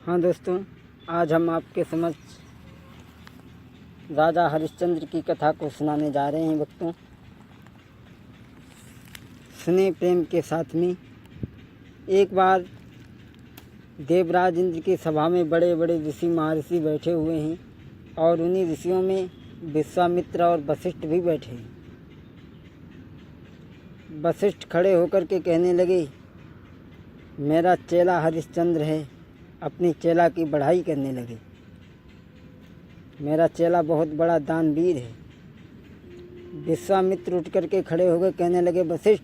हाँ दोस्तों, आज हम आपके समक्ष राजा हरिश्चंद्र की कथा को सुनाने जा रहे हैं। भक्तों, सुने प्रेम के साथ में। एक बार देवराज इंद्र की सभा में बड़े बड़े ऋषि महर्षि बैठे हुए हैं और उन्हीं ऋषियों में विश्वामित्र और वशिष्ठ भी बैठे हैं। वशिष्ठ खड़े होकर के कहने लगे, मेरा चेला हरिश्चंद्र है। अपनी चेला की बढ़ाई करने लगे। मेरा चेला बहुत बड़ा दानवीर है। विश्वामित्र उठ करके खड़े हो गए, कहने लगे, वशिष्ठ,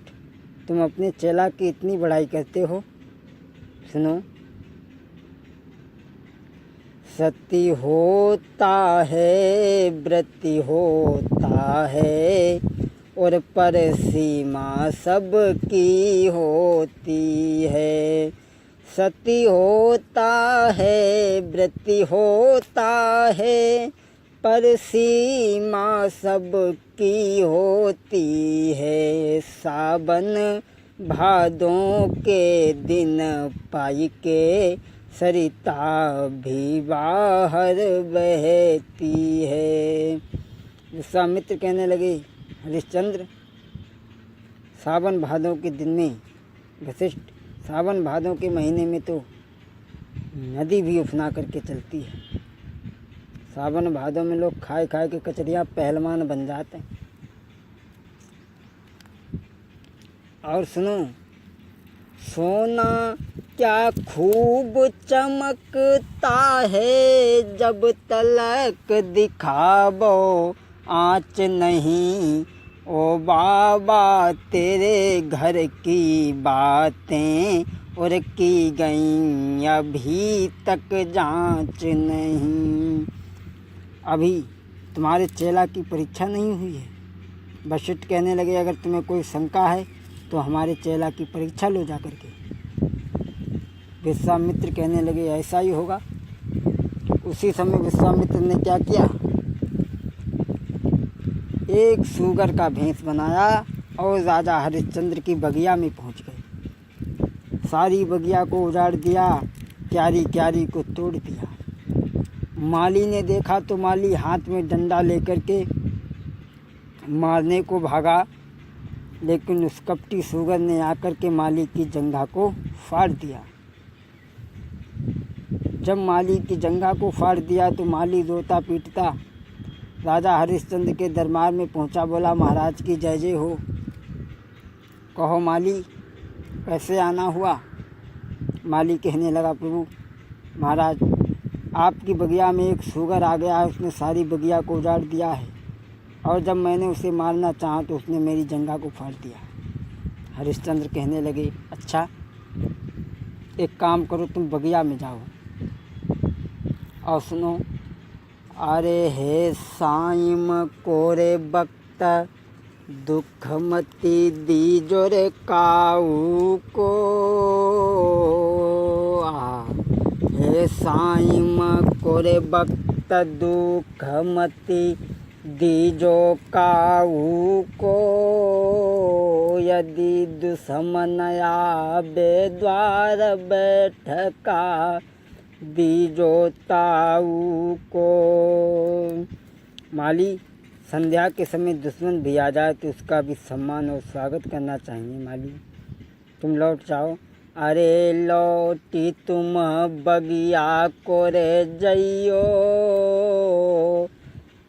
तुम अपने चेला की इतनी बढ़ाई करते हो। सुनो, सती होता है, व्रति होता है, और पर सीमा सबकी होती है। सती होता है, व्रति होता है, पर सीमा सबकी होती है। सावन भादों के दिन पाई के सरिता भी बाहर बहती है। विश्वामित्र कहने लगे, हरिश्चंद्र, सावन भादों के दिन में, वशिष्ठ, सावन भादों के महीने में तो नदी भी उफना करके चलती है। सावन भादों में लोग खाए खाए के कचरियाँ पहलवान बन जाते हैं। और सुनो, सोना क्या खूब चमकता है, जब तलक दिखावो आँच नहीं। ओ बाबा, तेरे घर की बातें और की गई अभी तक जांच नहीं। अभी तुम्हारे चेला की परीक्षा नहीं हुई है। वशिष्ठ कहने लगे, अगर तुम्हें कोई शंका है तो हमारे चेला की परीक्षा लो जा करके। विश्वामित्र कहने लगे, ऐसा ही होगा। उसी समय विश्वामित्र ने क्या किया, एक सूगर का भेष बनाया और राजा हरिश्चंद्र की बगिया में पहुंच गए। सारी बगिया को उजाड़ दिया, क्यारी क्यारी को तोड़ दिया। माली ने देखा तो माली हाथ में डंडा लेकर के मारने को भागा, लेकिन उस कपटी सूगर ने आकर के माली की जंघा को फाड़ दिया। जब माली की जंघा को फाड़ दिया तो माली रोता पीटता राजा हरिश्चंद्र के दरबार में पहुंचा। बोला, महाराज की जय जय हो। कहो माली, कैसे आना हुआ। माली कहने लगा, प्रभु महाराज, आपकी बगिया में एक सूगर आ गया है, उसने सारी बगिया को उजाड़ दिया है, और जब मैंने उसे मारना चाहा तो उसने मेरी जंघा को फाड़ दिया। हरिश्चंद्र कहने लगे, अच्छा, एक काम करो, तुम बगिया में जाओ और सुनो। अरे हे साइम कोरे बक्त, दुख मती दीजो रे काऊ को। हे साइम कोरे बक्त, दुख मती दीजो काऊ को। यदि दुश्मन आवे द्वार बैठका, दीजो ताऊ को। माली, संध्या के समय दुश्मन भी आ जाए तो उसका भी सम्मान और स्वागत करना चाहिए। माली, तुम लौट जाओ। अरे लौटी तुम बगिया को रे जइयो,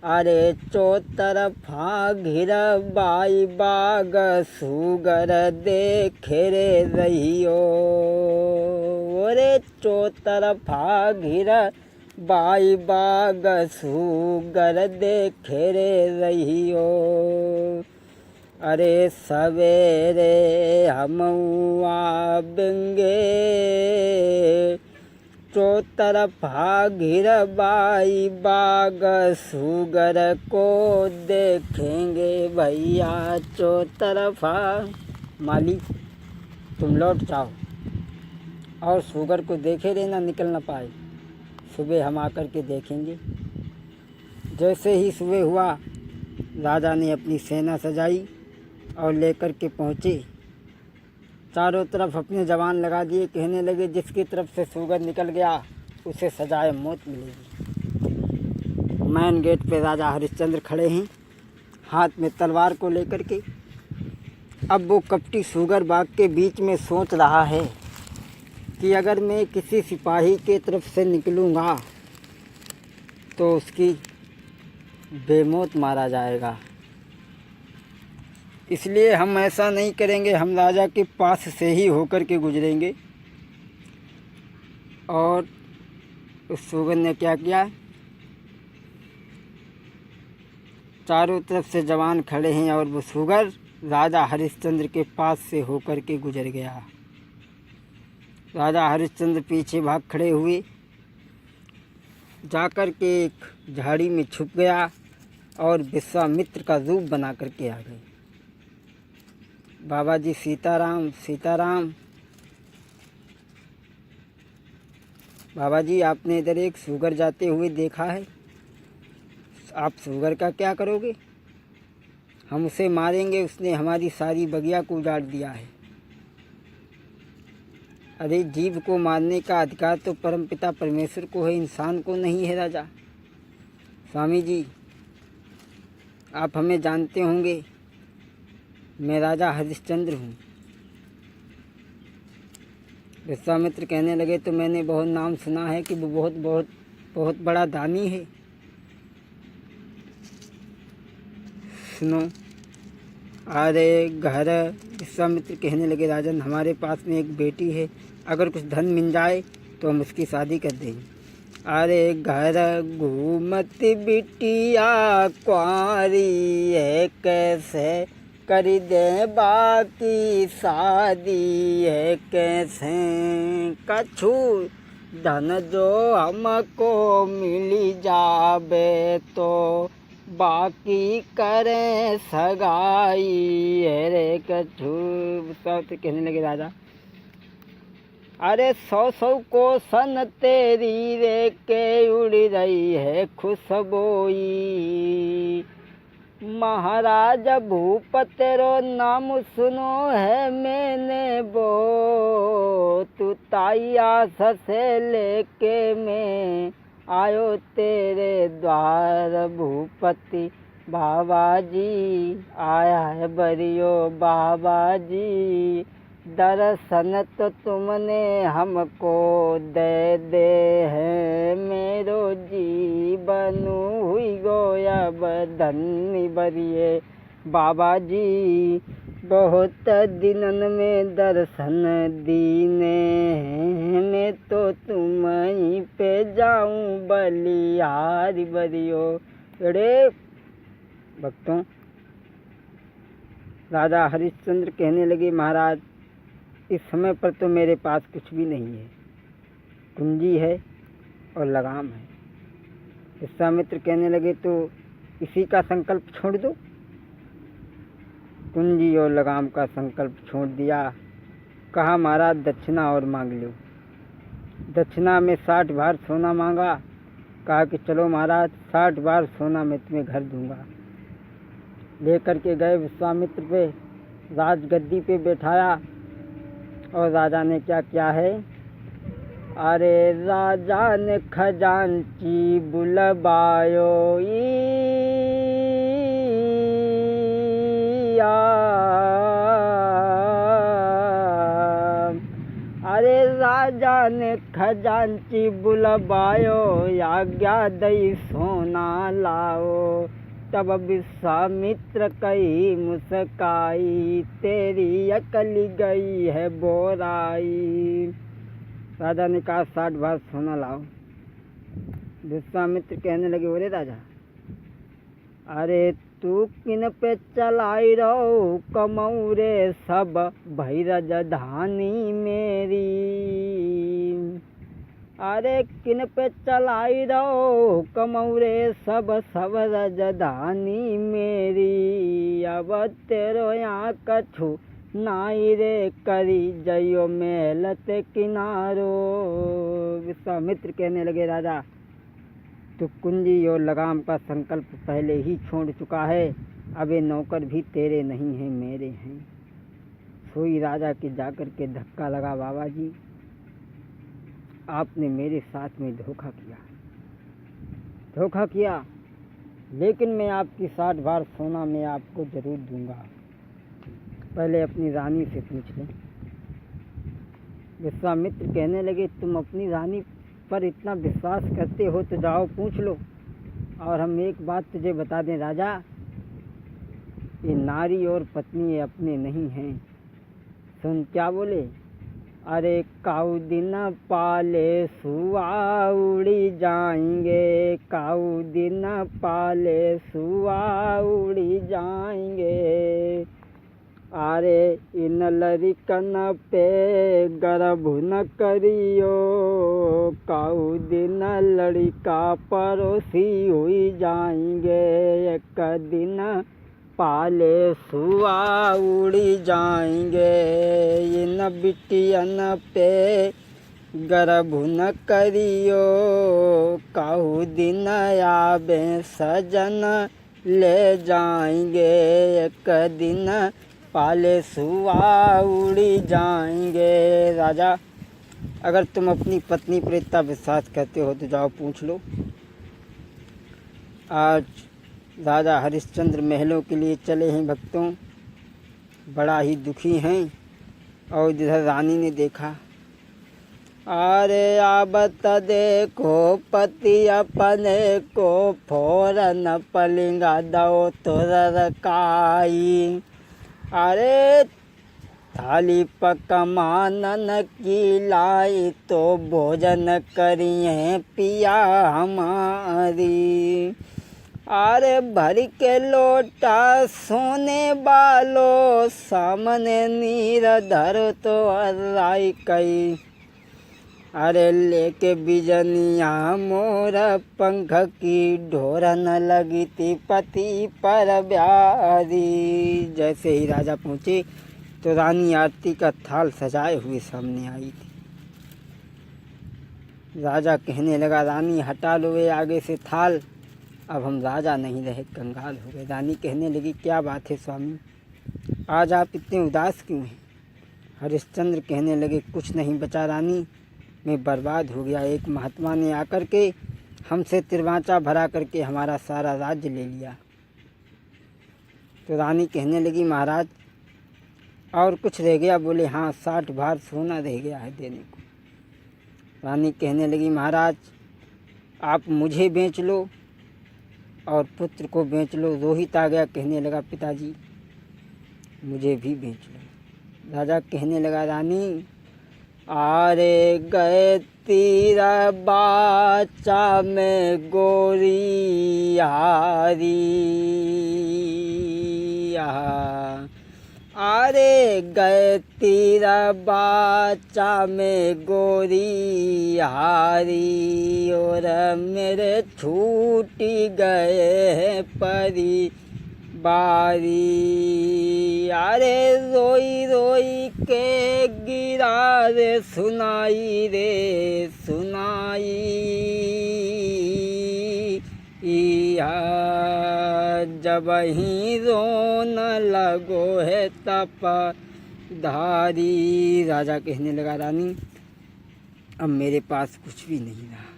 अरे चौतरफा घिर बाई बाग सूगर देखे रे रहियो। रे चौतरफा घिर बाई बाग सूगर देखे रे रहियो। अरे सवेरे हम आवेंगे, चौतरफा घिर बाई बाग सूगर को देखेंगे भैया चौतरफा। माली, तुम लौट जाओ और सूगर को देखे रहना, निकल न पाए। सुबह हम आकर के देखेंगे। जैसे ही सुबह हुआ, राजा ने अपनी सेना सजाई और लेकर के पहुँचे। चारों तरफ अपने जवान लगा दिए। कहने लगे, जिसकी तरफ से सूगर निकल गया उसे सजाए मौत मिलेगी। मैन गेट पे राजा हरिश्चंद्र खड़े हैं, हाथ में तलवार को लेकर के। अब वो कपटी सुगर बाग के बीच में सोच रहा है कि अगर मैं किसी सिपाही के तरफ से निकलूँगा तो उसकी बेमौत मारा जाएगा, इसलिए हम ऐसा नहीं करेंगे, हम राजा के पास से ही होकर के गुजरेंगे। और उस सुगर ने क्या किया, चारों तरफ से जवान खड़े हैं और वो सुगर राजा हरिश्चंद्र के पास से होकर के गुजर गया। राजा हरिश्चंद्र पीछे भाग खड़े हुए, जाकर के एक झाड़ी में छुप गया और विश्वामित्र का रूप बना करके आ गए। बाबा जी सीताराम सीताराम। बाबा जी आपने इधर एक सुगर जाते हुए देखा है, आप सुगर का क्या करोगे? हम उसे मारेंगे, उसने हमारी सारी बगिया को उजाड़ दिया है। अरे जीव को मारने का अधिकार तो परमपिता परमेश्वर को है, इंसान को नहीं है राजा। स्वामी जी आप हमें जानते होंगे, मैं राजा हरिश्चंद्र हूँ। विश्वामित्र कहने लगे तो मैंने बहुत नाम सुना है कि वो बहुत बहुत बहुत बड़ा दानी है। सुनो, अरे घर। विश्वामित्र कहने लगे राजन हमारे पास में एक बेटी है, अगर कुछ धन मिल जाए तो हम उसकी शादी कर देंगे। अरे घर घूमती बिटिया कुंवारी है, कैसे कर दे बाकी शादी है, कैसे कछु धन जो हमको मिली जाबे तो बाकी करें सगाई है रे कछु। सब कहने लगे राजा अरे 100 को सन तेरी रे के उड़ रही है खुशबोई, महाराज भूप तेरो नाम सुनो है मैंने वो, तू ताई आस से लेके मैं आयो तेरे द्वार भूपति बाबा जी, आया है बरियो बाबा जी, दर्शन तो तुमने हमको दे दे है, मेरो जीवन हुई गोया धन्य बरिए बाबा जी, बहुत दिनन में दर्शन दीने हैं, मैं तो तुम ही पे जाऊं बलिहारी बरियो। अरे भक्तों, राजा हरिश्चंद्र कहने लगे महाराज इस समय पर तो मेरे पास कुछ भी नहीं है, कुंजी है और लगाम है। विश्वामित्र कहने लगे तो इसी का संकल्प छोड़ दो। कुंजी और लगाम का संकल्प छोड़ दिया, कहा महाराज दक्षिणा और मांग लो। दक्षिणा में 60 भार सोना मांगा, कहा कि चलो महाराज 60 भार सोना मैं तुम्हें घर दूंगा। लेकर के गए विश्वामित्र पे, राजगद्दी पे बैठाया और राजा ने क्या किया है, अरे राजा ने खजांची बुलवायो अरे राजा ने खजांची बुलवायो, आज्ञा दई सोना लाओ, तब विश्वामित्र कही मुस्काई, तेरी अकल गई है बोराई। राजा ने कहा 60 भार सोना लाओ। विश्वामित्र कहने लगे अरे राजा, अरे तू किन पे चलाई रहो कमऊ रे सब भई राजधानी मेरी, अरे किन पे चलाई रहो कमऊ रे सब सब राजधानी मेरी, अब तेरो यहाँ कछु नाई रे करी जयो महलत किनारो। विश्वामित्र कहने लगे राजा तो कुंजी और लगाम का संकल्प पहले ही छोड़ चुका है, अब ये नौकर भी तेरे नहीं हैं मेरे हैं। सोई राजा के जाकर के धक्का लगा बाबा जी, आपने मेरे साथ में धोखा किया, लेकिन मैं आपकी 60 भार सोना मैं आपको ज़रूर दूंगा। पहले अपनी रानी से पूछ लें। विश्वामित्र कहने लगे, तुम अपनी रानी पर इतना विश्वास करते हो तो जाओ पूछ लो। और हम एक बात तुझे बता दें राजा, ये नारी और पत्नी ये अपने नहीं हैं। सुन क्या बोले, अरे काऊ दिन पाले सुआ उड़ी जाएंगे, काऊ दिन पाले सुआ उड़ी जाएंगे। अरे इन लड़कन पे गर्भ न करियो, काऊ दिन लड़का पड़ोसी हुई जाएंगे। एक दिन पाले सुआ उड़ी जाएंगे, इन बिटियन पे गर्भ न करियो, काऊ दिन आवे सजन ले जाएंगे। एक दिन पाले सुआ उड़ी जाएंगे। राजा, अगर तुम अपनी पत्नी पर इतना विश्वास करते हो तो जाओ पूछ लो। आज राजा हरिश्चंद्र महलों के लिए चले हैं भक्तों, बड़ा ही दुखी हैं। और इधर रानी ने देखा, अरे आबत देखो पति अपने को, फौरन पलिंगा दो तुरकाई। अरे थाली पकमानन की लाई, तो भोजन करिए पिया हमारी। अरे भर के लोटा सोने बालो, सामने नीर धर तो अर्राई कई। अरे लेके बिजनिया मोर पंख की, ढोर न लगी थी पति पर ब्यारी। जैसे ही राजा पहुँचे तो रानी आरती का थाल सजाए हुए सामने आई थी। राजा कहने लगा, रानी हटा लो ये आगे से थाल, अब हम राजा नहीं रहे, कंगाल हो गए। रानी कहने लगी, क्या बात है स्वामी, आज आप इतने उदास क्यों हैं? हरिश्चंद्र कहने लगे, कुछ नहीं बचा रानी, मैं बर्बाद हो गया। एक महात्मा ने आकर के हमसे तिरवाचा भरा करके हमारा सारा राज्य ले लिया। तो रानी कहने लगी, महाराज और कुछ रह गया? बोले, हाँ 60 भार सोना रह गया है देने को। रानी कहने लगी, महाराज आप मुझे बेच लो और पुत्र को बेच लो। रोहित आ गया, कहने लगा, पिताजी मुझे भी बेच लो। राजा कहने लगा, रानी आरे गए तीरा बाचा में गोरी हारी। आरे गए तीरा बाचा में गोरी हारी, और मेरे छूटी गए परी बारी। अरे रोई रोई के गिरा रे सुनाई जब ही रोन लगो है तप धारी। राजा कहने लगा, रानी अब मेरे पास कुछ भी नहीं रहा।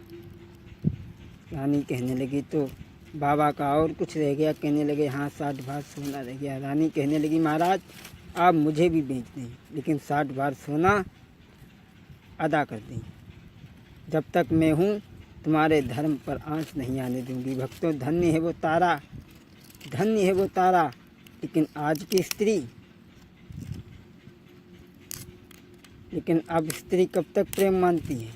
रानी कहने लगी, तो बाबा का और कुछ रह गया? कहने लगे, हाँ 60 भार सोना रह गया। रानी कहने लगी, महाराज आप मुझे भी बेच दें, लेकिन 60 भार सोना अदा कर दें। जब तक मैं हूँ तुम्हारे धर्म पर आँच नहीं आने दूंगी। भक्तों, धन्य है वो तारा, धन्य है वो तारा। लेकिन आज की स्त्री, लेकिन अब स्त्री कब तक प्रेम मानती है?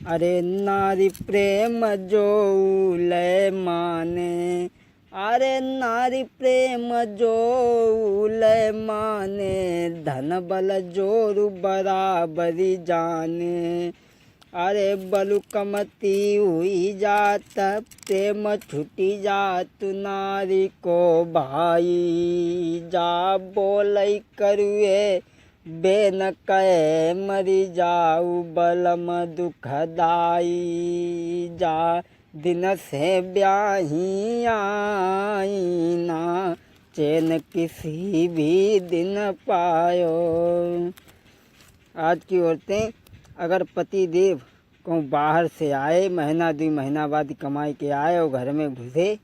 अरे नारी प्रेम जो ले माने, अरे नारी प्रेम जो ले माने, धन बल जोरु बराबरी जाने। अरे बलु कमती हुई जात, प्रेम छुटी जात नारी को भाई। जा बोलई करुए बेन कहे मरी जाऊ, बलम दुखदाई। जा दिन से ब्याही आई ना, चैन किसी भी दिन पायो। आज की औरतें अगर पति देव कहूँ बाहर से आए, महीना 2 महीना बाद कमाई के आए और घर में घुसे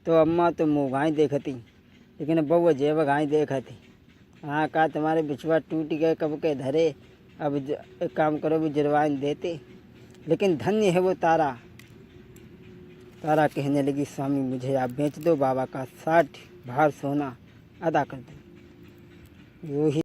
तो अम्मा तो मुँह गाय देखती, लेकिन बउआ जेब गाय देखती। हाँ कहा तुम्हारे बिछुआ टूट गए कब के धरे, अब एक काम करो भी जुर्वाइन देते। लेकिन धन्य है वो तारा। तारा कहने लगी स्वामी मुझे आप बेच दो, बाबा का 60 भार सोना अदा कर दो। वो ही